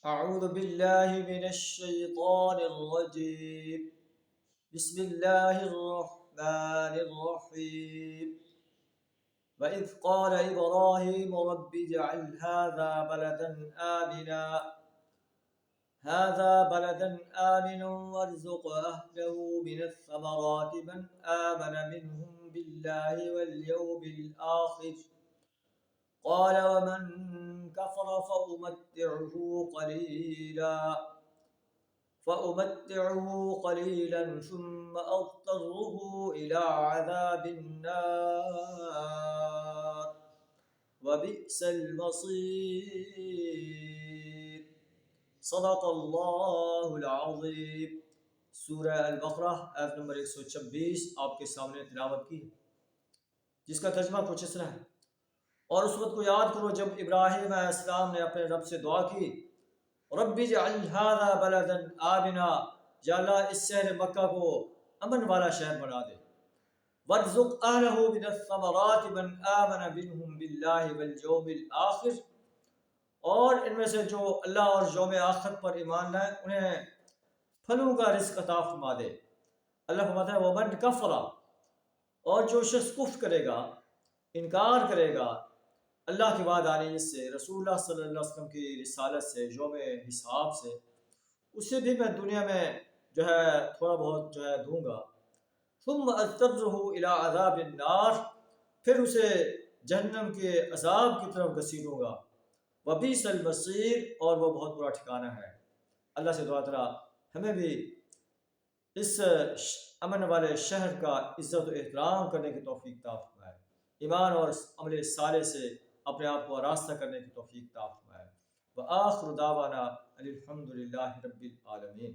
أعوذ بالله من الشيطان الرجيم. بسم الله الرحمن الرحيم. وإذ قال إبراهيم رب اجعل هذا بلدا آمنا وارزق أهله من الثمرات من آمن منهم بالله واليوم الآخر قال ومن كفر فأمتعه قليلا ثم أضطره إلى عذاب النار وبئس المصير. صدق اللہ العظیم. سورہ البقرہ آیت نمبر 126 آپ کے سامنے تلاوت کی، جس کا ترجمہ کچھ اس طرح ہے: اور اس وقت کو یاد کرو جب ابراہیم علیہ السلام نے اپنے رب سے دعا کی، رب اجعل ھذا بلدا آمنا، یا اللہ اس شہر مکہ کو امن والا شہر بنا دے، وارزق اہلہ من الثمرات من آمن منہم باللہ والیوم الآخر، اور ان میں سے جو اللہ اور یوم آخرت پر ایمان لائے انہیں پھلوں کا رزق عطا فرما دے۔ اللہ فرماتا ہے ومن کفر، اور جو شخص کفر کرے گا، انکار کرے گا اللہ کی وعدانیت سے، رسول اللہ صلی اللہ علیہ وسلم کی رسالت سے، یوم حساب سے، اسے بھی میں دنیا میں تھوڑا بہت دوں گا، ثم اضطرہ الی عذاب النار، پھر اسے جہنم کے عذاب کی طرف گھسیٹوں گا، وبئس المصیر، اور وہ بہت برا ٹھکانہ ہے۔ اللہ سے دعا تعالیٰ ہمیں بھی اس امن والے شہر کا عزت و احترام کرنے کی توفیق عطا فرمائے، ایمان اور عمل صالح سے اپنے آپ کو آراستہ کرنے کی توفیق عطا فرمائے۔ وآخر دعوانا الحمد للہ رب العالمین۔